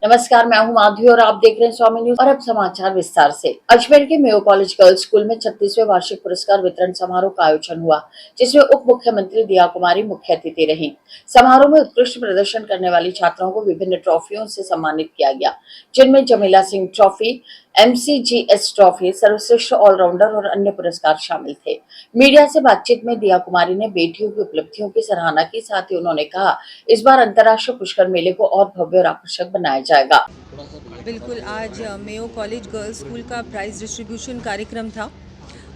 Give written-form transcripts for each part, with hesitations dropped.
नमस्कार, मैं हूं माधवी और आप देख रहे हैं स्वामी न्यूज। और अब समाचार विस्तार से। अजमेर के मेयो कॉलेज गर्ल्स स्कूल में 36वें वार्षिक पुरस्कार वितरण समारोह का आयोजन हुआ, जिसमें उप मुख्यमंत्री दिया कुमारी मुख्य अतिथि रही। समारोह में उत्कृष्ट प्रदर्शन करने वाली छात्राओं को विभिन्न ट्रॉफियों से सम्मानित किया गया, जिनमें Jamila Singh trophy, MCGS trophy, सर्वश्रेष्ठ ऑलराउंडर और अन्य पुरस्कार शामिल थे। मीडिया से बातचीत में दिया कुमारी ने बेटियों की उपलब्धियों की सराहना की। साथ ही उन्होंने कहा, इस बार अंतर्राष्ट्रीय पुष्कर मेले को और भव्य और आकर्षक बनाया जाएगा। बिल्कुल, आज मेयो कॉलेज गर्ल्स स्कूल का प्राइज़ डिस्ट्रीब्यूशन कार्यक्रम था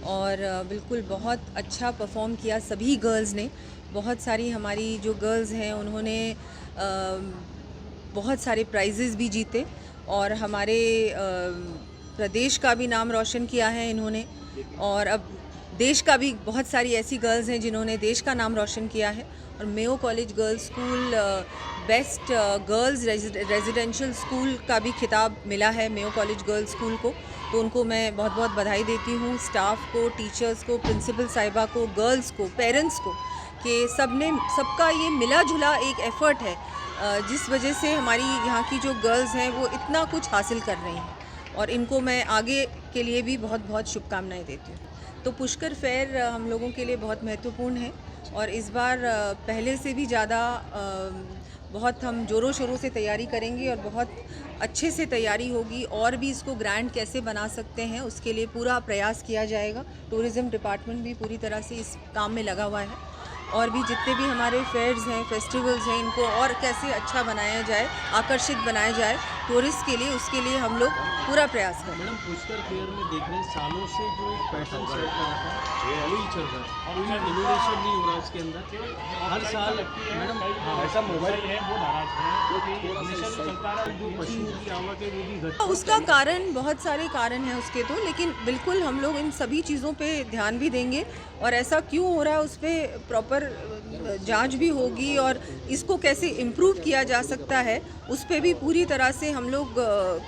और बिल्कुल बहुत अच्छा परफॉर्म किया सभी गर्ल्स ने। बहुत सारी हमारी जो गर्ल्स हैं उन्होंने बहुत सारे प्राइजेज़ भी जीते और हमारे प्रदेश का भी नाम रोशन किया है इन्होंने। और अब देश का भी बहुत सारी ऐसी गर्ल्स हैं जिन्होंने देश का नाम रोशन किया है। और Mayo college girls school best girls residential school का भी खिताब मिला है मेयो कॉलेज गर्ल्स स्कूल को, तो उनको मैं बहुत बहुत बधाई देती हूँ। स्टाफ को, टीचर्स को, प्रिंसिपल साहिबा को, गर्ल्स को, पेरेंट्स को, कि सबका ये मिला जुला एक एफ़र्ट है जिस वजह से हमारी यहाँ की जो गर्ल्स हैं वो इतना कुछ हासिल कर रही हैं, और इनको मैं आगे के लिए भी बहुत बहुत शुभकामनाएं देती हूँ। तो पुष्कर फेयर हम लोगों के लिए बहुत महत्वपूर्ण है और इस बार पहले से भी ज़्यादा बहुत हम ज़ोरों शोरों से तैयारी करेंगे और बहुत अच्छे से तैयारी होगी, और भी इसको ग्रैंड कैसे बना सकते हैं उसके लिए पूरा प्रयास किया जाएगा। टूरिज़्म डिपार्टमेंट भी पूरी तरह से इस काम में लगा हुआ है, और भी जितने भी हमारे फेयर्स हैं, फेस्टिवल्स हैं, इनको और कैसे अच्छा बनाया जाए, आकर्षित बनाया जाए टूरिस्ट के लिए, उसके लिए हम लोग पूरा प्रयास करें। मैडम, पुष्कर फेयर में देख रहे हैं सालों से जो एक पैटर्न सेट करा था वही चल रहा है, कोई इनोवेशन नहीं हो रहा इसके अंदर। हर साल मैडम ऐसा मोबाइल है वो नाराज है जो हमेशा से चलता रहा, जो पशुओं की आवक है वो भी घट। उसका कारण बहुत सारे कारण हैं उसके, तो लेकिन बिल्कुल हम लोग इन सभी चीज़ों पे ध्यान भी देंगे और ऐसा क्यों हो रहा है उस पर प्रॉपर जांच भी होगी, और इसको कैसे इम्प्रूव किया जा सकता है उस पर भी पूरी तरह से हम लोग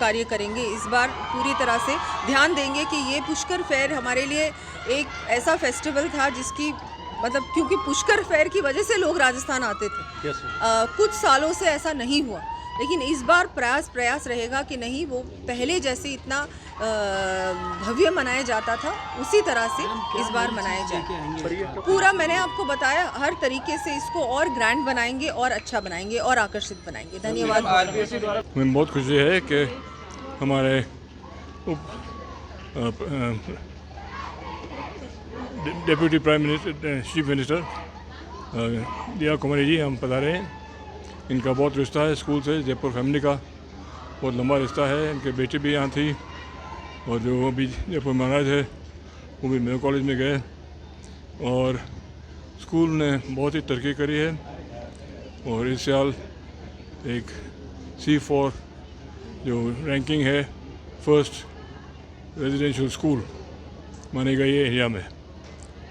कार्य करेंगे। इस बार पूरी तरह से ध्यान देंगे कि ये पुष्कर फेयर हमारे लिए एक ऐसा फेस्टिवल था जिसकी मतलब, क्योंकि पुष्कर फेयर की वजह से लोग राजस्थान आते थे। कुछ सालों से ऐसा नहीं हुआ, लेकिन इस बार प्रयास रहेगा कि नहीं, वो पहले जैसे इतना भव्य मनाया जाता था उसी तरह से इस बार मनाया जाए। पूरा मैंने आपको बताया, हर तरीके से इसको और ग्रैंड बनाएंगे और अच्छा बनाएंगे और आकर्षित बनाएंगे। धन्यवाद। हमें बहुत खुशी है कि हमारे deputy prime minister, chief minister दिया कुमारी जी हम पधारे हैं। इनका बहुत रिश्ता है स्कूल से, जयपुर फैमिली का बहुत लंबा रिश्ता है। इनके बेटे भी यहाँ थी और जो अभी जयपुर महाराज है वो भी मेयो कॉलेज में गए, और स्कूल ने बहुत ही तरक्की करी है। और इस साल एक C4 जो रैंकिंग है, फर्स्ट रेजिडेंशियल स्कूल मानी गई है एरिया में।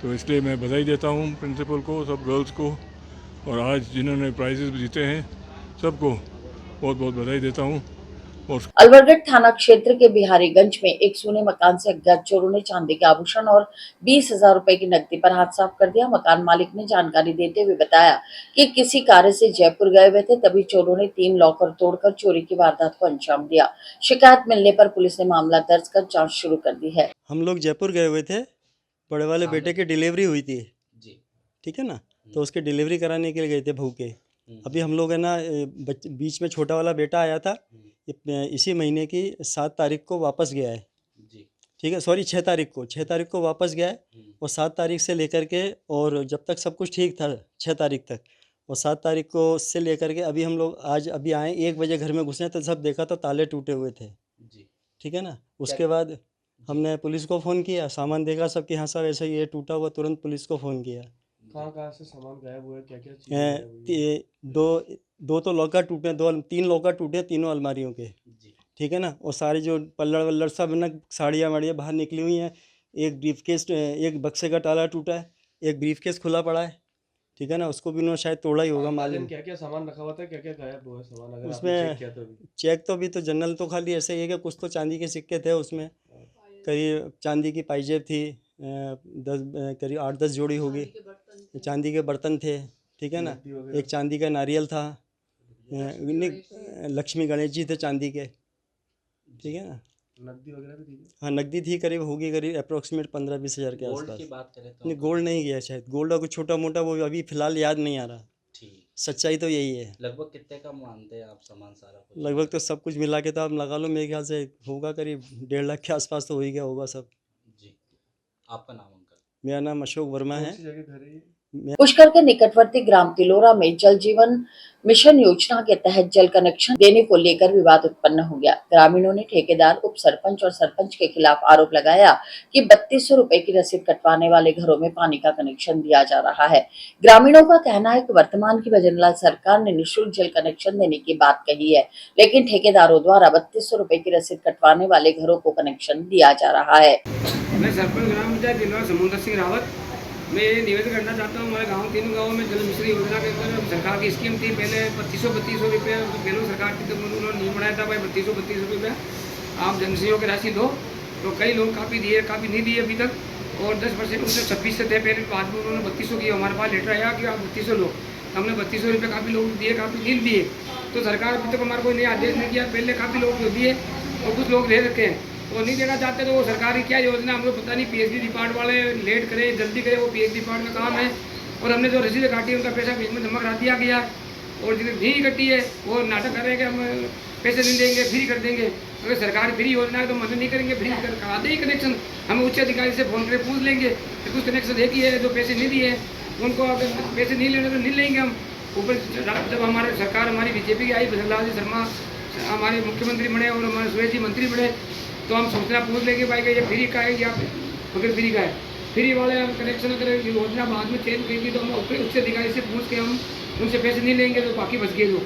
तो इसलिए मैं बधाई देता हूँ प्रिंसिपल को, सब गर्ल्स को, और आज जिन्होंने प्राइजेस भी जीते हैं सबको बहुत बहुत बधाई देता हूँ। और अलवरगढ़ थाना क्षेत्र के बिहारीगंज में एक सोने मकान से अज्ञात चोरों ने चांदी के आभूषण और 20,000 रुपए की नकदी पर हाथ साफ कर दिया। मकान मालिक ने जानकारी देते हुए बताया कि किसी कार्य से जयपुर गए हुए थे, तभी चोरों ने 3 लॉकर तोड़कर चोरी की वारदात को अंजाम दिया। शिकायत मिलने पर पुलिस ने मामला दर्ज कर जाँच शुरू कर दी है। हम लोग जयपुर गए हुए थे, बड़े वाले बेटे की डिलीवरी हुई थी जी, ठीक है ना, तो उसकी डिलीवरी कराने के लिए गए थे बहू के। अभी हम लोग है ना, बीच में छोटा वाला बेटा आया था, इसी महीने की 7 तारीख को वापस गया है जी, ठीक है, सॉरी 6 तारीख को वापस गया है। और 7 तारीख से लेकर के, और जब तक सब कुछ ठीक था 6 तारीख तक, और 7 तारीख को से लेकर के अभी हम लोग आज अभी आए 1 बजे घर में घुसे तो सब देखा तो ताले टूटे हुए थे जी, ठीक है ना। उसके बाद हमने पुलिस को फ़ोन किया, सामान देखा सब कि हाँ सर ऐसा ये टूटा हुआ, तुरंत पुलिस को फ़ोन किया। कहाँ से सामान गायब हुआ है, क्या क्या चीज़ें गायब हुई हैं? दो तो लॉकर टूटे, 3 लॉकर टूटे, तीनों अलमारियों के, ठीक है ना। और सारी जो पल्लड़ वल्लड़ सब ना, साड़ियाँ वाड़ियाँ बाहर निकली हुई हैं। एक ब्रीफकेस, एक बक्से का ताला टूटा है, एक ब्रीफकेस खुला पड़ा है, ठीक है ना, उसको भी उन्होंने शायद तोड़ा ही होगा मालूम। क्या क्या सामान रखा हुआ था, क्या क्या गायब हुआ है सामान, अगर आपने उसमें चेक किया तो अभी? चेक तो अभी तो जनरल तो खाली ऐसे ही है कि कुछ तो चांदी के सिक्के थे उसमें, करीब चांदी की पाइजेब थी, 10 करीब 8-10 जोड़ी होगी, चांदी के बर्तन थे, ठीक है ना, एक चांदी का नारियल था, लक्ष्मी गणेश जी थे चांदी के, ठीक है ना। नकदी वगैरह भी थी? हाँ, नकदी थी, करीब होगी करीब अप्रोक्सीमेट 15-20 हज़ार के गोल्ड आसपास। की बात करें तो नहीं, गोल्ड नहीं गया शायद, गोल्ड का कुछ छोटा मोटा वो अभी फ़िलहाल याद नहीं आ रहा। ठीक। सच्चाई तो यही है। लगभग कितने का मानते हैं आप सामान सारा कुछ? लगभग तो सब कुछ मिला के तो आप लगा लो, मेरे ख्याल से होगा करीब 1.5 लाख के आसपास तो हो ही गया होगा सब। जी। आपका नाम अंकल? मेरा नाम अशोक वर्मा है। कौन सी जगह घर है ये? पुष्कर के निकटवर्ती ग्राम तिलोरा में जल जीवन मिशन योजना के तहत जल कनेक्शन देने को लेकर विवाद उत्पन्न हो गया। ग्रामीणों ने ठेकेदार, उप सरपंच और सरपंच के खिलाफ आरोप लगाया कि 3200 रुपए की रसीद कटवाने वाले घरों में पानी का कनेक्शन दिया जा रहा है। ग्रामीणों का कहना है कि वर्तमान की भजनलाल सरकार ने निःशुल्क जल कनेक्शन देने की बात कही है, लेकिन ठेकेदारों द्वारा 3200 रुपए की रसीद कटवाने वाले घरों को कनेक्शन दिया जा रहा है। मैं सरपंच ग्राम पंचायत तिलोरा समुद्र सिंह रावत। मैं ये निवेदन करना चाहता हूँ, हमारे गांव 3 गाँवों में जल मिश्री योजना के अंदर सरकार की स्कीम थी। पहले 3200 रुपये पहले सरकार की, तो उन्होंने नहीं बनाया था भाई 3200 रुपये आप जनसियों की राशि दो। तो कई लोग काफ़ी दिए, काफ़ी नहीं दिए अभी तक, और 10% उनसे 26 से थे पहले, बाद में उन्होंने 3200 किया। हमारे पास लेटर आया कि आप 3200 लो, हमने 3200 रुपये काफ़ी लोग दिए, काफ़ी नहीं दिए। तो सरकार अभी तक हमारा कोई नया आदेश नहीं किया। पहले काफ़ी लोग जो दिए और कुछ लोग ले रखे हैं, वो नहीं देना चाहते। तो वो सरकारी क्या योजना हमको पता नहीं, पीएचडी डिपार्टमेंट वाले लेट करे जल्दी करे, वो पीएचडी डिपार्टमेंट का काम है। और हमने जो रसीद काटी है उनका पैसा बीच में जमा करा दिया गया, और जितनी नहीं कटी है वो नाटक कर रहे हैं कि हम पैसे नहीं देंगे, फ्री कर देंगे। अगर सरकार फ्री योजना है तो मदद नहीं करेंगे, फ्री करा दे कनेक्शन। हम उच्च अधिकारी से फोन करके पूछ लेंगे कि कुछ कनेक्शन एक ही है जो पैसे नहीं दिए, उनको अगर पैसे नहीं लेने तो नहीं लेंगे हम। ऊपर जब हमारे सरकार हमारी बीजेपी की आई, भजनलाल जी शर्मा हमारे मुख्यमंत्री बने और हमारे सुरेश जी मंत्री बने, तो हम सोचना पूछ लेंगे भाई कि ये फ्री का है या बगैर फ्री का है। फ्री वाले हम कनेक्शन अगर योजना बाद में चेंज करेंगे तो हम उच्च अधिकारी से पूछ के हम उनसे पैसे नहीं लेंगे, तो बाकी बच गए जो।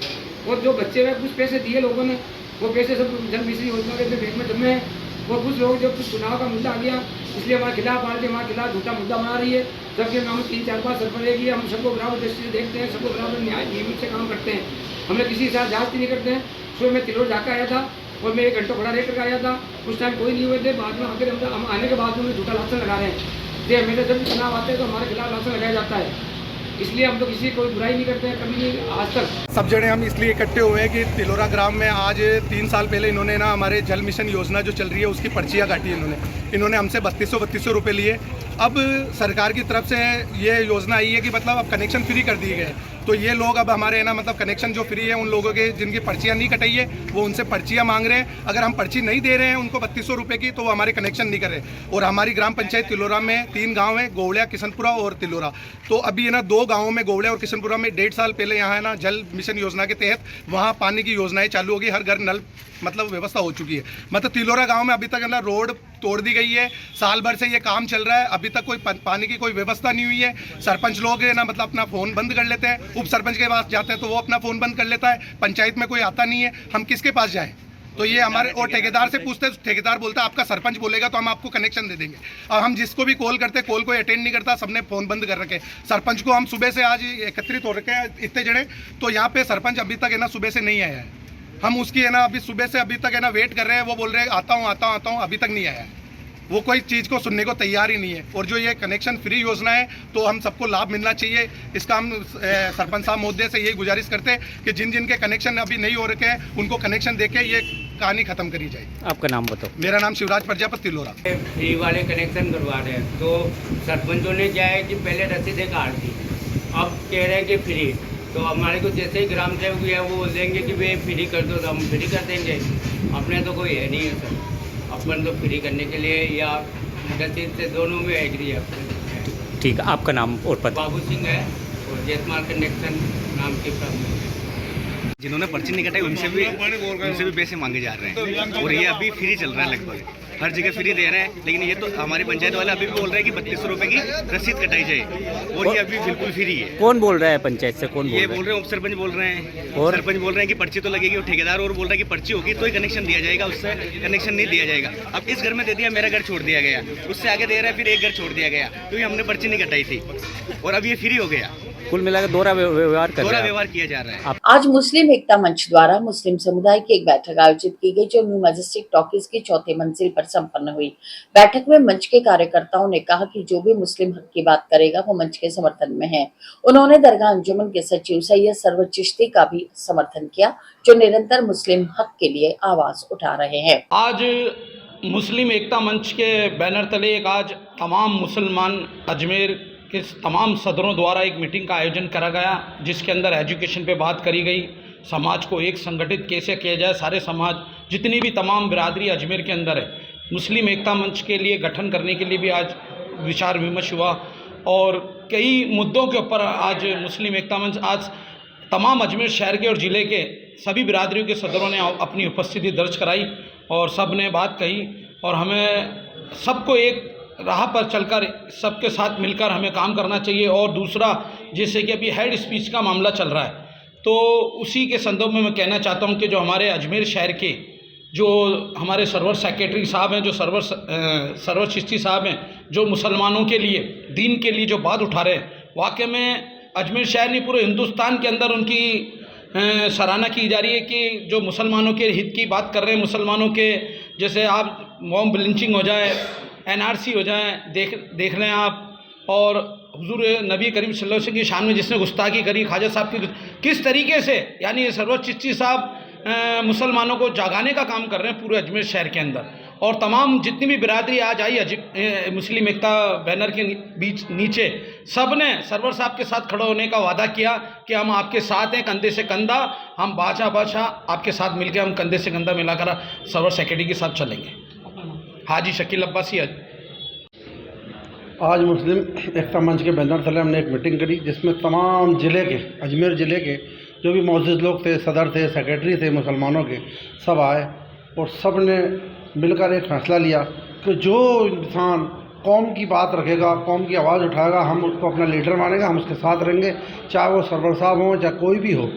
और जो बच्चे हुए कुछ पैसे दिए लोगों ने, वो पैसे सब जल मिश्री योजना के बैंक में जमे हैं। और कुछ लोग जब कुछ चुनाव का मुद्दा आ गया, इसलिए हमारे खिलाफ पार्टी हमारे खिलाफ झूठा मुद्दा बना रही है। जबकि हम 3-4 बार सरपंच है कि हम सबको बराबर दृष्टि से देखते हैं, सबको बराबर न्याय नियमित से काम करते हैं, हमने किसी के साथ जाँच नहीं करते हैं। सुबह मैं तिलोर जाकर आया था और मैं 1 घंटा खड़ा रह करके आया था, उस टाइम कोई नहीं हुए थे। बाद में आकर हम आने के बाद में झूठा लाछन लगा रहे हैं। ये हमेशा जब चुनाव आते हैं तो हमारे खिलाफ लाछन लगाया जाता है, इसलिए हम तो किसी कोई बुराई नहीं करते हैं, कभी नहीं आज तक। सब जने हम इसलिए इकट्ठे हुए हैं कि तिलोरा ग्राम में आज 3 साल पहले इन्होंने ना हमारे जल मिशन योजना जो चल रही है उसकी पर्चियाँ काटी इन्होंने हमसे 3200 रुपये लिए। अब सरकार की तरफ से ये योजना आई है कि मतलब अब कनेक्शन फ्री कर दिए गए, तो ये लोग अब हमारे ना मतलब कनेक्शन जो फ्री है उन लोगों के जिनकी पर्चियाँ नहीं कटाई है वो उनसे पर्चियाँ मांग रहे हैं। अगर हम पर्ची नहीं दे रहे हैं उनको 3200 रुपये की, तो वो हमारे कनेक्शन नहीं कर रहे। और हमारी ग्राम पंचायत तिलोरा में 3 गांव हैं, गोवलिया, किशनपुरा और तिलोरा। तो अभी है ना 2 गाँवों में, गोवलिया और किशनपुरा में 1.5 साल पहले यहाँ है ना जल मिशन योजना के तहत वहाँ पानी की योजनाएँ चालू होगी, हर घर नल मतलब व्यवस्था हो चुकी है। मतलब तिलोरा गांव में अभी तक है ना रोड तोड़ दी गई है, साल भर से ये काम चल रहा है, अभी तक कोई पानी की कोई व्यवस्था नहीं हुई है। सरपंच लोग है ना मतलब अपना फ़ोन बंद कर लेते हैं, उप सरपंच के पास जाते हैं तो वो अपना फ़ोन बंद कर लेता है, पंचायत में कोई आता नहीं है, हम किसके पास जाएँ? तो ये हमारे और ठेकेदार से पूछते हैं, ठेकेदार बोलता है आपका सरपंच बोलेगा तो हम आपको कनेक्शन दे देंगे। अब हम जिसको भी कॉल करते हैं कॉल कोई अटेंड नहीं करता, सबने फ़ोन बंद कर रखे। सरपंच को हम सुबह से आज एकत्रित हो रखे हैं इतने जने, तो यहाँ पे सरपंच अभी तक है ना सुबह से नहीं आया है। हम उसकी है ना अभी सुबह से अभी तक है ना वेट कर रहे हैं, वो बोल रहे हैं आता हूँ, अभी तक नहीं आया है। वो कोई चीज़ को सुनने को तैयार ही नहीं है। और जो ये कनेक्शन फ्री योजना है तो हम सबको लाभ मिलना चाहिए, इसका हम सरपंच साहब महोदय से यही गुजारिश करते हैं कि जिन जिन के कनेक्शन अभी नहीं हो रखे हैं उनको कनेक्शन देके ये कहानी खत्म करी जाए। आपका नाम बताओ। मेरा नाम शिवराज प्रजापति तिलोरा। फ्री वाले कनेक्शन करवा रहे हैं, तो सरपंचों ने क्या है कि पहले रसीदें काट दी, अब कह रहे हैं कि फ्री। तो हमारे को जैसे ही ग्राम सेवक है वो बोल देंगे कि भाई फ्री कर दो, तो हम फ्री कर देंगे। अपने तो कोई है नहीं है सर, अपन तो फ्री करने के लिए या रसीद से दोनों में एग्री है। ठीक है, आपका नाम और पता? बाबू सिंह है और जयतमाल कनेक्शन नाम की जिन्होंने पर्ची नहीं कटाई उनसे भी पैसे मांगे जा रहे हैं, और ये अभी फ्री चल रहा है, लगभग हर जगह फ्री दे रहे हैं। लेकिन ये तो हमारी पंचायत वाले अभी भी बोल रहे हैं कि 3200 रुपये की रसीद कटाई जाए, और ये अभी बिल्कुल फ्री है। कौन बोल रहा है पंचायत से? कौन ये बोल रहे हैं, उप सरपंच बोल रहे हैं, और सरपंच बोल रहे हैं कि पर्ची तो लगेगी, और ठेकेदार और बोल रहा है कि पर्ची होगी तो ही कनेक्शन दिया जाएगा, उससे कनेक्शन नहीं दिया जाएगा। अब इस घर में दे दिया, मेरा घर छोड़ दिया गया, उससे आगे दे रहा है, फिर एक घर छोड़ दिया गया क्योंकि हमने पर्ची नहीं कटाई थी, और अब ये फ्री हो गया। कुल मिलाकर दोहरा व्यवहार कर दोहरा रहे हैं व्यवहार किया जा रहा है। आज मुस्लिम एकता मंच द्वारा मुस्लिम समुदाय की एक बैठक आयोजित की गई, जो न्यू मैजेस्टिक टॉकीज की चौथी मंजिल पर संपन्न हुई। बैठक में मंच के कार्यकर्ताओं ने कहा कि जो भी मुस्लिम हक की बात करेगा वो मंच के समर्थन में है। उन्होंने दरगाह अंजुमन के सचिव सैयद सरवर चिश्ती का भी समर्थन किया, जो निरंतर मुस्लिम हक के लिए आवाज उठा रहे हैं। आज मुस्लिम एकता मंच के बैनर तले आज तमाम मुसलमान अजमेर के तमाम सदरों द्वारा एक मीटिंग का आयोजन करा गया, जिसके अंदर एजुकेशन पे बात करी गई, समाज को एक संगठित कैसे किया जाए, सारे समाज जितनी भी तमाम बिरादरी अजमेर के अंदर है, मुस्लिम एकता मंच के लिए गठन करने के लिए भी आज विचार विमर्श हुआ और कई मुद्दों के ऊपर आज मुस्लिम एकता मंच आज तमाम अजमेर शहर के और ज़िले के सभी बिरादरियों के सदरों ने अपनी उपस्थिति दर्ज कराई और सब ने बात कही और हमें सबको एक राह पर चलकर सबके साथ मिलकर हमें काम करना चाहिए। और दूसरा, जैसे कि अभी हेड स्पीच का मामला चल रहा है, तो उसी के संदर्भ में मैं कहना चाहता हूं कि जो हमारे अजमेर शहर के जो हमारे सरवर सेक्रेटरी साहब हैं, जो सरवर चिश्ती साहब हैं, जो मुसलमानों के लिए दीन के लिए जो बात उठा रहे हैं, वाकई में अजमेर शहर नहीं पूरे हिंदुस्तान के अंदर उनकी सराहना की जा रही है कि जो मुसलमानों के हित की बात कर रहे हैं, मुसलमानों के जैसे आप मॉब लिंचिंग हो जाए, NRC हो जाए, देख लें आप, और हुजूर नबी करीम सल्लल्लाहु अलैहि वसल्लम की शान में जिसने गुस्ताखी करी, ख्वाजा साहब की किस तरीके से, यानी सरवर चिश्ती साहब मुसलमानों को जागाने का काम कर रहे हैं पूरे अजमेर शहर के अंदर। और तमाम जितनी भी बिरादरी आज आई मुस्लिम एकता बैनर के बीच नीचे, सब ने सरवर साहब के साथ खड़े होने का वादा किया कि हम आपके साथ हैं, कंधे से कंधा, हम बादशाह आपके साथ मिलकर हम कंधे से कंधा मिलाकर सरवर सेक्रेटरी के साथ चलेंगे। हाजी शकील अब्बासी। आज मुस्लिम एकता मंच के बैनर तले हमने एक मीटिंग करी, जिसमें तमाम ज़िले के, अजमेर ज़िले के जो भी मौजूद लोग थे, सदर थे, सेक्रेटरी थे मुसलमानों के, सब आए और सब ने मिलकर एक फ़ैसला लिया कि जो इंसान कौम की बात रखेगा, कौम की आवाज़ उठाएगा, हम उसको अपना लीडर मानेंगे, हम उसके साथ रहेंगे, चाहे वो सरवर साहब हों, चाहे कोई भी हो,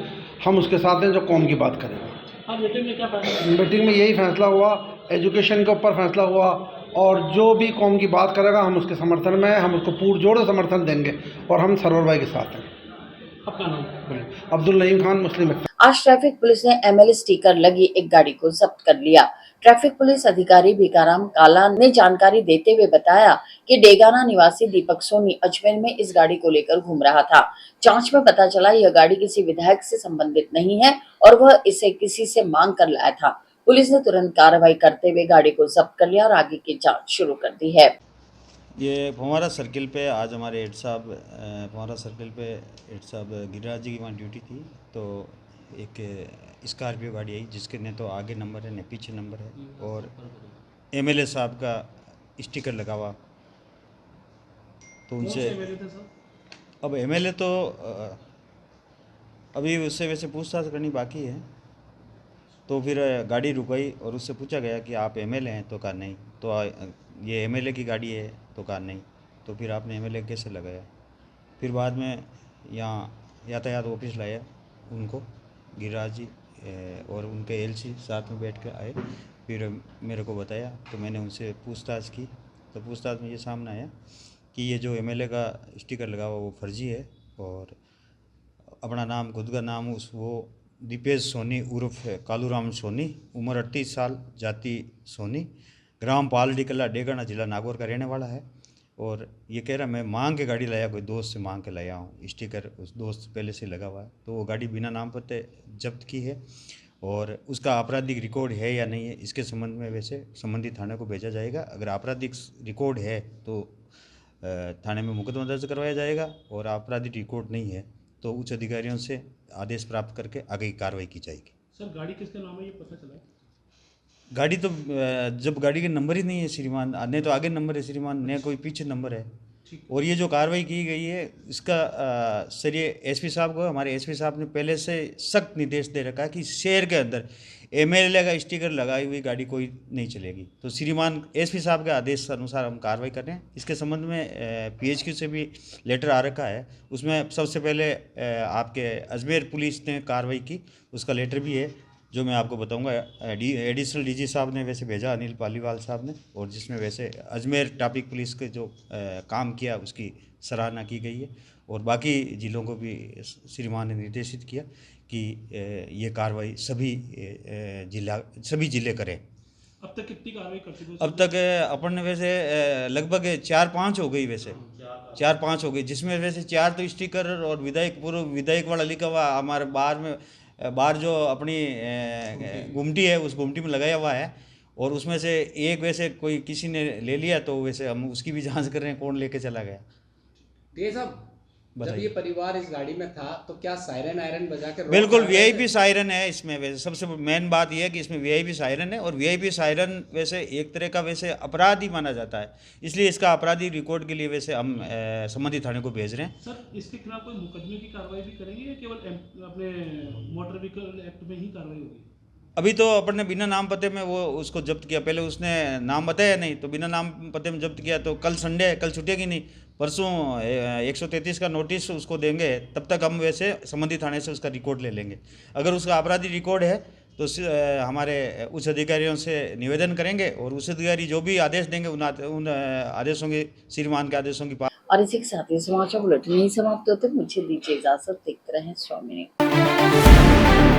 हम उसके साथ हैं जो कौम की बात करेगा। मीटिंग में क्या फैसला? मीटिंग में यही फैसला हुआ, एजुकेशन के ऊपर फैसला हुआ और जो भी कौम की बात करेगा हम उसके समर्थन में हैं, हम उसको पुरजोर समर्थन देंगे और हम सरवर भाई के साथ हैं। आपका नाम? अब्दुल नईम खान, मुस्लिम। आज ट्रैफिक पुलिस ने ML स्टिकर लगी एक गाड़ी को जब्त कर लिया। ट्रैफिक पुलिस अधिकारी भिकाराम काला ने जानकारी देते हुए बताया कि डेगाना निवासी दीपक सोनी अजमेर में इस गाड़ी को लेकर घूम रहा था। जांच में पता चला यह गाड़ी किसी विधायक से संबंधित नहीं है और वह इसे किसी से मांग कर लाया था। पुलिस ने तुरंत कार्रवाई करते हुए गाड़ी को जब्त कर लिया और आगे की जांच शुरू कर दी है। ये फुहारा सर्किल पे आज हमारे हेड साहब फुहारा सर्किल पे हेड साहब गिरिराज जी की वहाँ ड्यूटी थी, तो एक स्कॉर्पियो गाड़ी आई जिसके न तो आगे नंबर है न पीछे नंबर है और MLA साहब का स्टिकर लगा हुआ। तो उनसे अब MLA तो अभी उससे वैसे पूछताछ करनी बाकी है। तो फिर गाड़ी रुकाई और उससे पूछा गया कि आप MLA हैं, तो कहा नहीं। तो ये MLA की गाड़ी है, तो कहा नहीं। तो फिर आपने MLA कैसे लगाया? फिर बाद में यहाँ यातायात ऑफिस लाया उनको, गिरिराज जी और उनके LC साथ में बैठ कर आए, फिर मेरे को बताया। तो मैंने उनसे पूछताछ की, तो पूछताछ में ये सामने आया कि ये जो MLA का स्टिकर लगा हुआ वो फर्जी है और अपना नाम, खुद का नाम वो दीपेश सोनी उर्फ कालूराम सोनी, उम्र 38 साल, जाति सोनी, ग्राम पालडी कला, डेगाना, जिला नागौर का रहने वाला है। और ये कह रहा मैं मांग के गाड़ी लाया, कोई दोस्त से मांग के लाया हूँ, स्टिकर उस दोस्त पहले से लगा हुआ है। तो वो गाड़ी बिना नाम पते जब्त की है और उसका आपराधिक रिकॉर्ड है या नहीं है, इसके संबंध में वैसे संबंधित थाने को भेजा जाएगा। अगर आपराधिक रिकॉर्ड है तो थाने में मुकदमा दर्ज करवाया जाएगा और आपराधिक रिकॉर्ड नहीं है तो उच्च अधिकारियों से आदेश प्राप्त करके आगे की कार्रवाई की जाएगी। सर गाड़ी किसका नाम है ये पता चला? गाड़ी तो जब गाड़ी के नंबर ही नहीं है श्रीमान, नहीं तो आगे नंबर है श्रीमान, न कोई पीछे नंबर है। और ये जो कार्रवाई की गई है इसका सर ये SP साहब को, हमारे SP साहब ने पहले से सख्त निर्देश दे रखा है कि शहर के अंदर MLA का स्टिकर लगाई हुई गाड़ी कोई नहीं चलेगी। तो श्रीमान SP साहब के आदेश अनुसार हम कार्रवाई कर रहे हैं। इसके संबंध में PHQ से भी लेटर आ रखा है, उसमें सबसे पहले आपके अजमेर पुलिस ने कार्रवाई की, उसका लेटर भी है जो मैं आपको बताऊंगा। एडिशनल DG साहब ने वैसे भेजा, अनिल पालीवाल साहब ने, और जिसमें वैसे अजमेर ट्रैफिक पुलिस के जो काम किया उसकी सराहना की गई है और बाकी जिलों को भी श्रीमान ने निर्देशित किया कि ये कार्रवाई सभी जिले करें। अब तक कितनी कार्रवाई कर चुके हो? अब तक अपन ने वैसे लगभग 4-5 हो गई, वैसे 4-5 हो गई, जिसमें वैसे 4 तो स्टिकर और विधायक पूर्व विधायक वाला लिखा हुआ हमारे बाहर जो अपनी गुमटी है उस गुमटी में लगाया हुआ है, और उसमें से एक वैसे कोई किसी ने ले लिया, तो वैसे हम उसकी भी जांच कर रहे हैं कौन लेके चला गया। साहब, जब ये परिवार इस गाड़ी में था तो क्या सायरन आयरन बजा के बिल्कुल वीआईपी सायरन है इसमें। वैसे सबसे मेन बात यह है कि इसमें वीआईपी सायरन है, और वीआईपी सायरन वैसे एक तरह का वैसे अपराध ही माना जाता है, इसलिए इसका आपराधिक रिकॉर्ड के लिए वैसे हम संबंधित थाने को भेज रहे हैं। सर, इसके खिलाफ कोई मुकदमे की कार्रवाई भी करेंगे या केवल अपने मोटर व्हीकल एक्ट में ही कार्रवाई होगी? अभी तो अपन ने बिना नाम पते में वो उसको जब्त किया, पहले उसने नाम बताया नहीं, तो बिना नाम पते में जब्त किया। तो कल संडे है, कल छुटेगी नहीं, परसों 133 का नोटिस उसको देंगे, तब तक हम वैसे संबंधित थाने से उसका रिकॉर्ड ले लेंगे। अगर उसका आपराधिक रिकॉर्ड है तो हमारे उच्च अधिकारियों से निवेदन करेंगे, और उच्च अधिकारी जो भी आदेश देंगे उन आदेशों के श्रीमान के आदेशों की और इसी के साथ ही समाचार बुलेटिन नहीं समाप्त होते। मुझे दीजिए इजाजत, देखते रहें 100 मिनट।